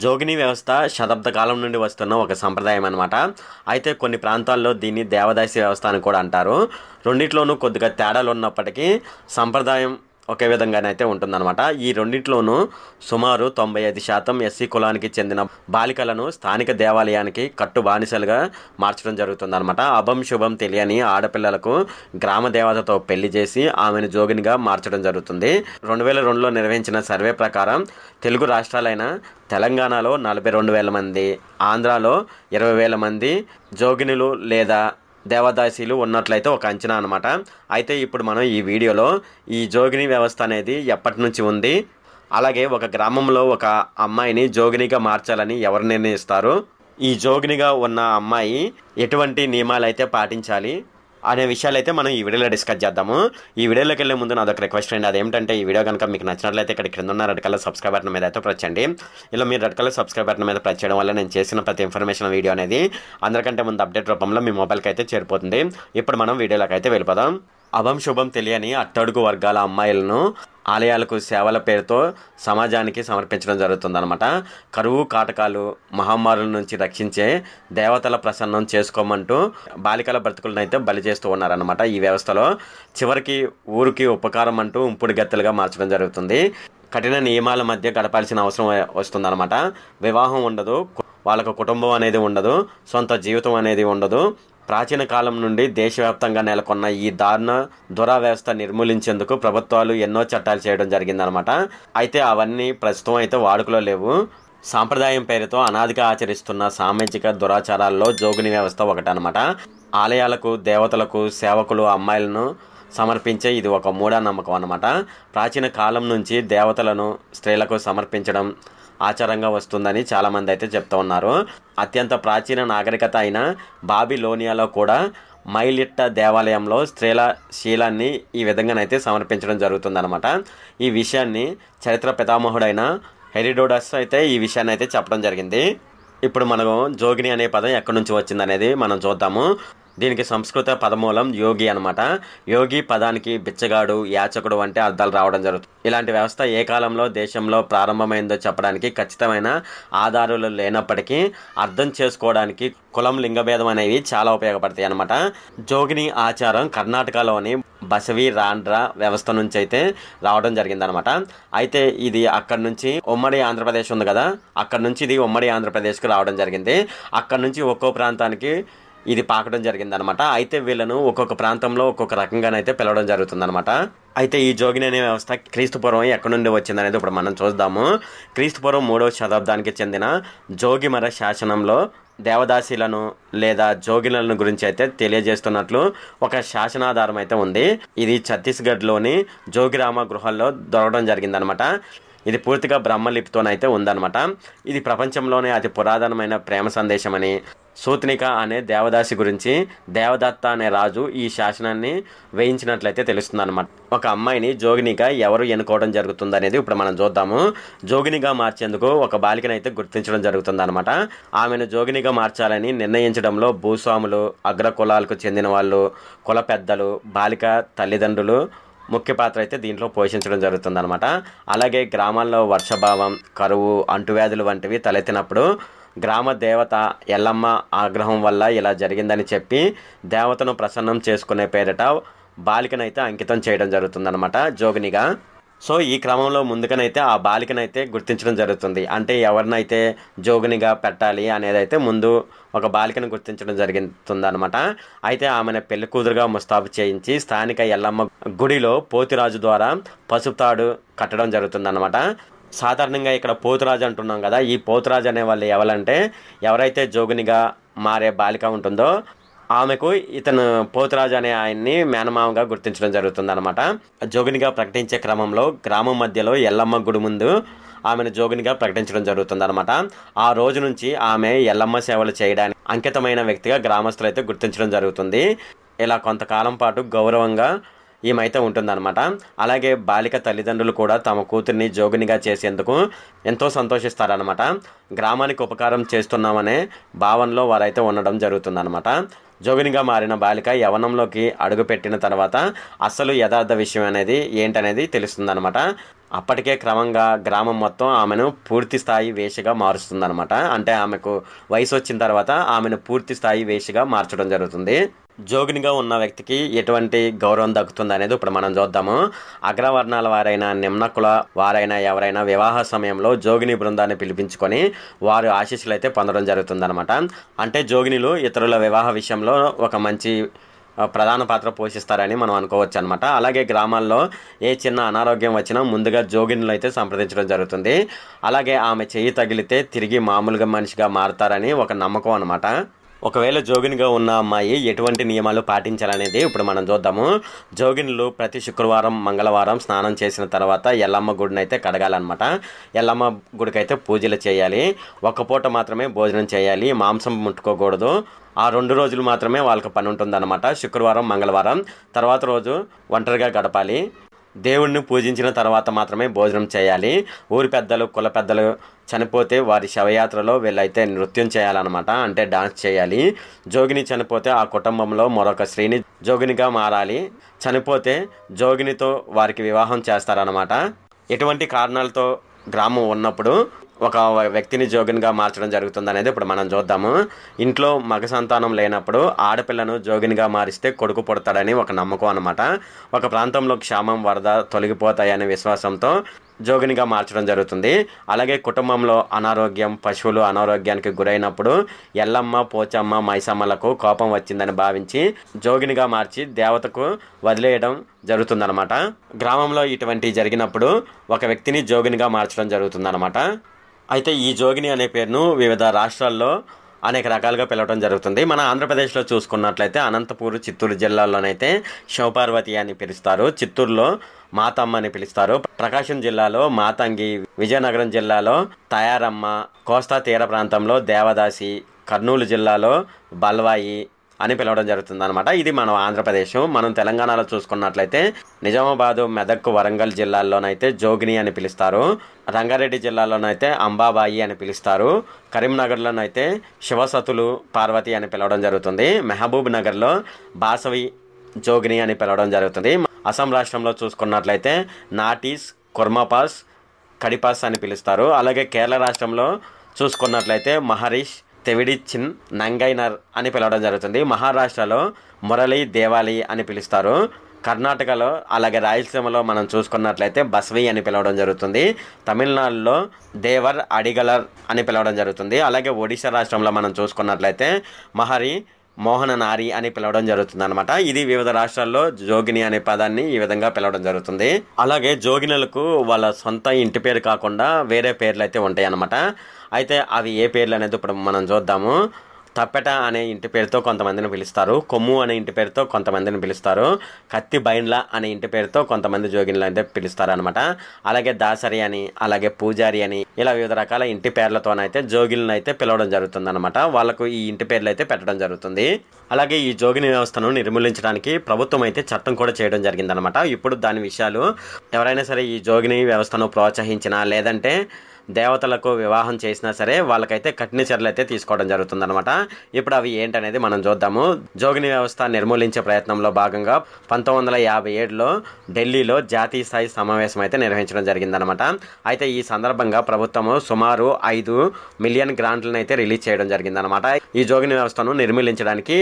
జోగిని వ్యవస్థ శతాబ్ద కాలం నుండి వస్తున్న ఒక సంప్రదాయం అనమాట. అయితే కొన్ని ప్రాంతాల్లో దీన్ని దేవదాసి వ్యవస్థ అని కూడా అంటారు. రెండిట్లోనూ కొద్దిగా తేడాలు ఉన్నప్పటికీ సంప్రదాయం ఒకే విధంగానైతే ఉంటుందన్నమాట. ఈ రెండిట్లోనూ సుమారు 95% ఎస్సీ కులానికి చెందిన బాలికలను స్థానిక దేవాలయానికి కట్టు బానిసలుగా మార్చడం జరుగుతుందన్నమాట. అభం శుభం తెలియని ఆడపిల్లలకు గ్రామ దేవతతో పెళ్లి చేసి ఆమెను జోగినిగా మార్చడం జరుగుతుంది. 2002లో నిర్వహించిన సర్వే ప్రకారం తెలుగు రాష్ట్రాలైన తెలంగాణలో 42,000 మంది, ఆంధ్రాలో 20,000 మంది జోగినులు లేదా దేవదాసీలు ఉన్నట్లయితే ఒక అంచనా అనమాట. అయితే ఇప్పుడు మనం ఈ వీడియోలో ఈ జోగిని వ్యవస్థ అనేది ఎప్పటి నుంచి ఉంది, అలాగే ఒక గ్రామంలో ఒక అమ్మాయిని జోగినిగా మార్చాలని ఎవరు నిర్ణయిస్తారు, ఈ జోగినిగా ఉన్న అమ్మాయి ఎటువంటి నియమాలు అయితే పాటించాలి అనే విషయాలు అయితే మనం ఈ వీడియోలో డిస్కస్ చేద్దాము. ఈ వీడియోలోకి వెళ్ళే ముందు నాదొక రిక్వెస్ట్ అండి. అదేంటంటే ఈ వీడియో కనుక మీకు నచ్చినట్లయితే ఇక్కడ కింద ఉన్న రెడ్ కలర్ సబ్స్క్రైబ్ బటన్ మీద అయితే ప్రెస్ చేయండి. ఇలా మీరు రెడ్ కలర్ సబ్స్క్రైబ్ బటన్ మీద ప్రెస్ చేయడం వల్ల నేను చేసిన ప్రతి ఇన్ఫర్మేషన్ వీడియో అనేది అందరికంటే ముందు అప్డేట్ రూపంలో మీ మొబైల్కి అయితే చేరిపోతుంది. ఇప్పుడు మనం వీడియోలోకి అయితే వెళ్ళిపోదాం. అభం శుభం తెలియని అట్టడుగు వర్గాల అమ్మాయిలను ఆలయాలకు సేవల పేరుతో సమాజానికి సమర్పించడం జరుగుతుందన్నమాట. కరువు కాటకాలు మహమ్మారుల నుంచి రక్షించే దేవతల ప్రసన్నం చేసుకోమంటూ బాలికల బ్రతుకులను అయితే బలి చేస్తూ ఉన్నారన్నమాట. ఈ వ్యవస్థలో చివరికి ఊరికి ఉపకారం అంటూ ఉంపుడు గత్తెలుగా మార్చడం జరుగుతుంది. కఠిన నియమాల మధ్య గడపాల్సిన అవసరం వస్తుందన్నమాట. వివాహం ఉండదు, వాళ్ళకు కుటుంబం అనేది ఉండదు, సొంత జీవితం అనేది ఉండదు. ప్రాచీన కాలం నుండి దేశవ్యాప్తంగా నెలకొన్న ఈ దారుణ దురావ్యవస్థ నిర్మూలించేందుకు ప్రభుత్వాలు ఎన్నో చట్టాలు చేయడం జరిగిందనమాట. అయితే అవన్నీ ప్రస్తుతం అయితే వాడుకలో లేవు. సాంప్రదాయం పేరుతో అనాదిగా ఆచరిస్తున్న సామాజిక దురాచారాల్లో జోగిని వ్యవస్థ ఒకటనమాట. ఆలయాలకు దేవతలకు సేవకులు అమ్మాయిలను సమర్పించే ఇది ఒక మూఢనమ్మకం అన్నమాట. ప్రాచీన కాలం నుంచి దేవతలను స్త్రీలకు సమర్పించడం ఆచారంగా వస్తుందని చాలామంది అయితే చెప్తూ ఉన్నారు. అత్యంత ప్రాచీన నాగరికత అయిన బాబిలోనియాలో కూడా మైలిట్ట దేవాలయంలో స్త్రీల శీలాన్ని ఈ విధంగానైతే సమర్పించడం జరుగుతుందన్నమాట. ఈ విషయాన్ని చరిత్ర పితామహుడైన హెరోడోటస్ అయితే ఈ విషయాన్ని అయితే చెప్పడం జరిగింది. ఇప్పుడు మనం జోగిని అనే పదం ఎక్కడి నుంచి వచ్చిందనేది మనం చూద్దాము. దీనికి సంస్కృత పదమూలం యోగి అనమాట. యోగి పదానికి బిచ్చగాడు, యాచకుడు వంటి అర్థాలు రావడం జరుగుతుంది. ఇలాంటి వ్యవస్థ ఏ కాలంలో దేశంలో ప్రారంభమైందో చెప్పడానికి ఖచ్చితమైన ఆధారాలు లేనప్పటికీ అర్థం చేసుకోవడానికి కులం లింగభేదం అనేవి చాలా ఉపయోగపడతాయి అనమాట. జోగిని ఆచారం కర్ణాటకలోని బసవి రాండ్రా వ్యవస్థ నుంచి అయితే రావడం జరిగిందనమాట. అయితే ఇది అక్కడ నుంచి ఉమ్మడి ఆంధ్రప్రదేశ్ ఉంది కదా, అక్కడ నుంచి ఇది ఉమ్మడి ఆంధ్రప్రదేశ్కి రావడం జరిగింది. అక్కడ నుంచి ఒక్కో ప్రాంతానికి ఇది పాకడం జరిగిందనమాట. అయితే వీళ్ళను ఒక్కొక్క ప్రాంతంలో ఒక్కొక్క రకంగానైతే పిలవడం జరుగుతుందనమాట. అయితే ఈ జోగిని అనే వ్యవస్థ క్రీస్తుపూర్వం ఎక్కడి నుండి వచ్చిందనేది ఇప్పుడు మనం చూద్దాము. క్రీస్తుపూర్వం 3వ శతాబ్దానికి చెందిన జోగిమర శాసనంలో దేవదాసీలను లేదా జోగినులను గురించి అయితే తెలియజేస్తున్నట్లు ఒక శాసనాధారం అయితే ఉంది. ఇది ఛత్తీస్గఢ్లోని జోగిరామ గృహాల్లో దొరకడం జరిగిందనమాట. ఇది పూర్తిగా బ్రహ్మలిపితోనైతే ఉందన్నమాట. ఇది ప్రపంచంలోనే అతి పురాతనమైన ప్రేమ సందేశమని, సూత్నిక అనే దేవదాసి గురించి దేవదత్త అనే రాజు ఈ శాసనాన్ని వేయించినట్లయితే తెలుస్తుందన్నమాట. ఒక అమ్మాయిని జోగినిగా ఎవరు ఎన్నుకోవడం జరుగుతుందనేది ఇప్పుడు మనం చూద్దాము. జోగినిగా మార్చేందుకు ఒక బాలికను అయితే గుర్తించడం జరుగుతుందన్నమాట. ఆమెను జోగినిగా మార్చాలని నిర్ణయించడంలో భూస్వాములు, అగ్ర కులాలకు చెందిన వాళ్ళు, కుల పెద్దలు, బాలిక తల్లిదండ్రులు ముఖ్య పాత్ర అయితే దీంట్లో పోషించడం జరుగుతుందన్నమాట. అలాగే గ్రామాల్లో వర్షాభావం, కరువు, అంటువ్యాధులు వంటివి తలెత్తినప్పుడు గ్రామ దేవత ఎల్లమ్మ ఆగ్రహం వల్ల ఇలా జరిగిందని చెప్పి దేవతను ప్రసన్నం చేసుకునే పేరిట బాలికనైతే అంకితం చేయడం జరుగుతుందన్నమాట జోగినిగా. సో ఈ క్రమంలో ముందుగానైతే ఆ బాలికనైతే గుర్తించడం జరుగుతుంది. అంటే ఎవరినైతే జోగినిగా పెట్టాలి అనేది అయితే ముందు ఒక బాలికను గుర్తించడం జరుగుతుందన్నమాట. అయితే ఆమెను పెళ్లి కూతురుగా ముస్తాబు చేయించి స్థానిక ఎల్లమ్మ గుడిలో పోతిరాజు ద్వారా పసుపు తాడు కట్టడం జరుగుతుందన్నమాట. సాధారణంగా ఇక్కడ పోతురాజు అంటున్నాం కదా, ఈ పోతురాజు అనే వాళ్ళు ఎవరైతే జోగినిగా మారే బాలిక ఉంటుందో ఆమెకు ఇతను పోతురాజు అనే ఆయన్ని మేనమామగా గుర్తించడం జరుగుతుందన్నమాట. జోగినిగా ప్రకటించే క్రమంలో గ్రామం మధ్యలో ఎల్లమ్మ గుడి ముందు ఆమెను జోగినిగా ప్రకటించడం జరుగుతుందన్నమాట. ఆ రోజు నుంచి ఆమె ఎల్లమ్మ సేవలు చేయడానికి అంకితమైన వ్యక్తిగా గ్రామస్తులు అయితే గుర్తించడం జరుగుతుంది. ఇలా కొంతకాలం పాటు గౌరవంగా ఈమైతే ఉంటుందన్నమాట. అలాగే బాలిక తల్లిదండ్రులు కూడా తమ కూతుర్ని జోగినిగా చేసేందుకు ఎంతో సంతోషిస్తారనమాట. గ్రామానికి ఉపకారం చేస్తున్నామనే భావనలో వారైతే ఉండడం జరుగుతుందన్నమాట. జోగినిగా మారిన బాలిక యవ్వనంలోకి అడుగుపెట్టిన తర్వాత అసలు యథార్థ విషయం అనేది ఏంటనేది తెలుస్తుందన్నమాట. అప్పటికే క్రమంగా గ్రామం మొత్తం ఆమెను పూర్తి స్థాయి వేశ్యగా మారుస్తుందన్నమాట. అంటే ఆమెకు వయసు వచ్చిన తర్వాత ఆమెను పూర్తి స్థాయి వేశ్యగా మార్చడం జరుగుతుంది. జోగినిగా ఉన్న వ్యక్తికి ఎటువంటి గౌరవం దక్కుతుంది అనేది ఇప్పుడు మనం చూద్దాము. అగ్రవర్ణాల వారైనా నిమ్న కుల వారైనా ఎవరైనా వివాహ సమయంలో జోగిని బృందాన్ని పిలిపించుకొని వారు ఆశీస్సులు అయితే పొందడం జరుగుతుందన్నమాట. అంటే జోగినిలు ఇతరుల వివాహ విషయంలో ఒక మంచి ప్రధాన పాత్ర పోషిస్తారని మనం అనుకోవచ్చు అనమాట. అలాగే గ్రామాల్లో ఏ చిన్న అనారోగ్యం వచ్చినా ముందుగా జోగినులు అయితే సంప్రదించడం జరుగుతుంది. అలాగే ఆమె చెయ్యి తగిలితే తిరిగి మామూలుగా మనిషిగా మారుతారని ఒక నమ్మకం అనమాట. ఒకవేళ జోగినిగా ఉన్న అమ్మాయి ఎటువంటి నియమాలు పాటించాలనేది ఇప్పుడు మనం చూద్దాము. జోగినులు ప్రతి శుక్రవారం మంగళవారం స్నానం చేసిన తర్వాత ఎల్లమ్మ గుడిని అయితే కడగాలన్నమాట. ఎల్లమ్మ గుడికి అయితే పూజలు చేయాలి. ఒక్క పూట మాత్రమే భోజనం చేయాలి. మాంసం ముట్టుకోకూడదు. ఆ 2 రోజులు మాత్రమే వాళ్ళకి పని ఉంటుందన్నమాట. శుక్రవారం మంగళవారం తర్వాత రోజు ఒంటరిగా గడపాలి. దేవుడిని పూజించిన తర్వాత మాత్రమే భోజనం చేయాలి. ఊరి పెద్దలు కుల పెద్దలు చనిపోతే వారి శవయాత్రలో వీళ్ళైతే నృత్యం చేయాలన్నమాట. అంటే డాన్స్ చేయాలి. జోగిని చనిపోతే ఆ కుటుంబంలో మరొక స్త్రీని జోగినిగా మారాలి. చనిపోతే జోగినితో వారికి వివాహం చేస్తారన్నమాట. ఎటువంటి కారణాలతో గ్రామం ఉన్నప్పుడు ఒక వ్యక్తిని జోగినిగా మార్చడం జరుగుతుంది అనేది ఇప్పుడు మనం చూద్దాము. ఇంట్లో మగ సంతానం లేనప్పుడు ఆడపిల్లను జోగినిగా మారిస్తే కొడుకు పుడతాడని ఒక నమ్మకం అనమాట. ఒక ప్రాంతంలో క్షామం వరద తొలగిపోతాయనే విశ్వాసంతో జోగినిగా మార్చడం జరుగుతుంది. అలాగే కుటుంబంలో అనారోగ్యం పశువులు అనారోగ్యానికి గురైనప్పుడు ఎల్లమ్మ పోచమ్మ మైసమ్మలకు కోపం వచ్చిందని భావించి జోగినిగా మార్చి దేవతకు వదిలేయడం జరుగుతుందన్నమాట. గ్రామంలో ఇటువంటి జరిగినప్పుడు ఒక వ్యక్తిని జోగినిగా మార్చడం జరుగుతుందన్నమాట. అయితే ఈ జోగిని అనే పేరును వివిధ రాష్ట్రాల్లో అనేక రకాలుగా పిలవడం జరుగుతుంది. మన ఆంధ్రప్రదేశ్లో చూసుకున్నట్లయితే అనంతపూర్ చిత్తూరు జిల్లాల్లోనైతే శివపార్వతి అని పిలుస్తారు. చిత్తూరులో మాతమ్మ అని పిలుస్తారు. ప్రకాశం జిల్లాలో మాతంగి, విజయనగరం జిల్లాలో తయారమ్మ, కోస్తా తీర ప్రాంతంలో దేవదాసి, కర్నూలు జిల్లాలో బల్వాయి అని పిలవడం జరుగుతుంది అనమాట. ఇది మన ఆంధ్రప్రదేశ్. మనం తెలంగాణలో చూసుకున్నట్లయితే నిజామాబాదు, మెదక్, వరంగల్ జిల్లాల్లోనైతే జోగిని అని పిలుస్తారు. రంగారెడ్డి జిల్లాలోనైతే అంబాబాయి అని పిలుస్తారు. కరీంనగర్లోనైతే శివసతులు పార్వతి అని పిలవడం జరుగుతుంది. మహబూబ్ నగర్లో బాసవి జోగిని అని పిలవడం జరుగుతుంది. అస్సాం రాష్ట్రంలో చూసుకున్నట్లయితే నాటీస్, కుర్మాపాస్, కడిపాస్ అని పిలుస్తారు. అలాగే కేరళ రాష్ట్రంలో చూసుకున్నట్లయితే మహరీష్, తెవిడిచిన్, నంగైనర్ అని పిలవడం జరుగుతుంది. మహారాష్ట్రలో మురళి దేవాలి అని పిలుస్తారు. కర్ణాటకలో అలాగే రాయలసీమలో మనం చూసుకున్నట్లయితే బస్వి అని పిలవడం జరుగుతుంది. తమిళనాడులో దేవర్ అడిగలర్ అని పిలవడం జరుగుతుంది. అలాగే ఒడిశా రాష్ట్రంలో మనం చూసుకున్నట్లయితే మహరి మోహన నారి అని పిలవడం జరుగుతుంది అనమాట. ఇది వివిధ రాష్ట్రాల్లో జోగిని అనే పదాన్ని ఈ విధంగా పిలవడం జరుగుతుంది. అలాగే జోగినులకు వాళ్ళ సొంత ఇంటి పేరు కాకుండా వేరే పేర్లు అయితే ఉంటాయి అన్నమాట. అయితే అవి ఏ పేర్లు అనేది ఇప్పుడు మనం చూద్దాము. తప్పెట అనే ఇంటి పేరుతో కొంతమందిని పిలుస్తారు. కొమ్ము అనే ఇంటి పేరుతో కొంతమందిని పిలుస్తారు. కత్తి బైండ్ల అనే ఇంటి పేరుతో కొంతమంది జోగినులు అయితే పిలుస్తారు అనమాట. అలాగే దాసరి అని, అలాగే పూజారి అని, ఇలా వివిధ రకాల ఇంటి పేర్లతోనైతే జోగినులను అయితే పిలవడం జరుగుతుంది అనమాట. వాళ్ళకు ఈ ఇంటి పేర్లు అయితే పెట్టడం జరుగుతుంది. అలాగే ఈ జోగిని వ్యవస్థను నిర్మూలించడానికి ప్రభుత్వం అయితే చట్టం కూడా చేయడం జరిగిందనమాట. ఇప్పుడు దాని విషయాలు ఎవరైనా సరే ఈ జోగిని వ్యవస్థను ప్రోత్సహించినా లేదంటే దేవతలకు వివాహం చేసినా సరే వాళ్ళకైతే కఠిన చర్యలు అయితే తీసుకోవడం జరుగుతుందన్నమాట. ఇప్పుడు అవి ఏంటనేది మనం చూద్దాము. జోగిని వ్యవస్థ నిర్మూలించే ప్రయత్నంలో భాగంగా 1957లో ఢిల్లీలో జాతీయ స్థాయి సమావేశం అయితే నిర్వహించడం జరిగిందనమాట. అయితే ఈ సందర్భంగా ప్రభుత్వము సుమారు 5 మిలియన్ గ్రాంట్లను అయితే రిలీజ్ చేయడం జరిగిందనమాట. ఈ జోగిని వ్యవస్థను నిర్మూలించడానికి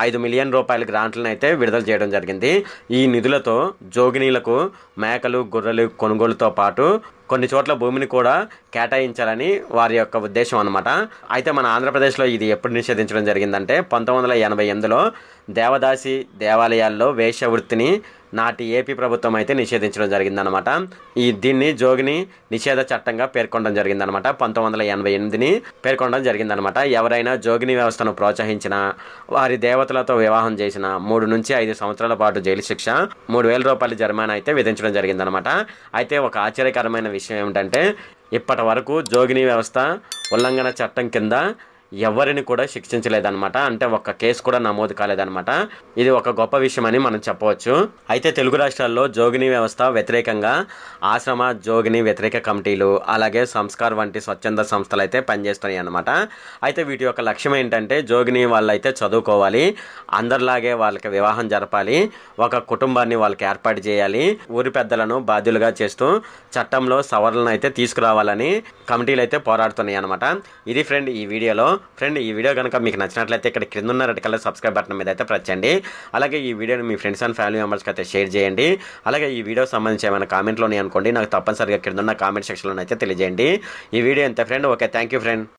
5 మిలియన్ రూపాయల గ్రాంట్లను అయితే విడుదల చేయడం జరిగింది. ఈ నిధులతో జోగినీలకు మేకలు, గొర్రెలు కొనుగోలుతో పాటు కొన్ని చోట్ల భూమిని కూడా కేటాయించాలని వారి యొక్క ఉద్దేశం అనమాట. అయితే మన ఆంధ్రప్రదేశ్లో ఇది ఎప్పుడు నిషేధించడం జరిగిందంటే 1988లో దేవదాసి దేవాలయాల్లో వేశ్య వృత్తిని నాటి ఏపీ ప్రభుత్వం అయితే నిషేధించడం జరిగిందనమాట. దీన్ని జోగిని నిషేధ చట్టంగా పేర్కొనడం జరిగిందనమాట. 1988ని పేర్కొనడం జరిగిందనమాట. ఎవరైనా జోగిని వ్యవస్థను ప్రోత్సహించిన, వారి దేవతలతో వివాహం చేసిన 3 నుంచి 5 సంవత్సరాల పాటు జైలు శిక్ష, 3,000 రూపాయల జరిమానా అయితే విధించడం జరిగిందనమాట. అయితే ఒక ఆశ్చర్యకరమైన విషయం ఏమిటంటే ఇప్పటి వరకు జోగిని వ్యవస్థ ఉల్లంఘన చట్టం కింద ఎవరిని కూడా శిక్షించలేదన్నమాట. అంటే ఒక్క కేసు కూడా నమోదు కాలేదన్నమాట. ఇది ఒక గొప్ప విషయం అని మనం చెప్పవచ్చు. అయితే తెలుగు రాష్ట్రాల్లో జోగిని వ్యవస్థ వ్యతిరేకంగా ఆశ్రమ జోగిని వ్యతిరేక కమిటీలు అలాగే సంస్కార్ వంటి స్వచ్ఛంద సంస్థలు అయితే పనిచేస్తున్నాయి అన్నమాట. అయితే వీటి యొక్క లక్ష్యం ఏంటంటే జోగిని వాళ్ళైతే చదువుకోవాలి, అందరిలాగే వాళ్ళకి వివాహం జరపాలి, ఒక కుటుంబాన్ని వాళ్ళకి ఏర్పాటు చేయాలి, ఊరి పెద్దలను బాధ్యులుగా చేస్తూ చట్టంలో సవరణలు అయితే తీసుకురావాలని కమిటీలు అయితే పోరాడుతున్నాయి అనమాట. ఇది ఫ్రెండ్ ఈ వీడియోలో. ఫ్రెండ్ ఈ వీడియో కనుక మీకు నచ్చినట్లయితే ఇక్కడ కింద ఉన్న రెడ్ కలర్ సబ్స్క్రైబ్ బటన్ మీద అయితే ప్రెస్ చేయండి. అలాగే ఈ వీడియోని మీ ఫ్రెండ్స్ అండ్ ఫ్యామిలీ మెంబర్స్కి అయితే షేర్ చేయండి. అలాగే ఈ వీడియో సంబంధించి ఏమైనా కామెంట్లోని అనుకోండి, నాకు తప్పనిసరిగా కింద ఉన్న కామెంట్ సెక్షన్లో అయితే తెలియజేయండి. ఈ వీడియో ఎంత friend. Okay, thank you friend.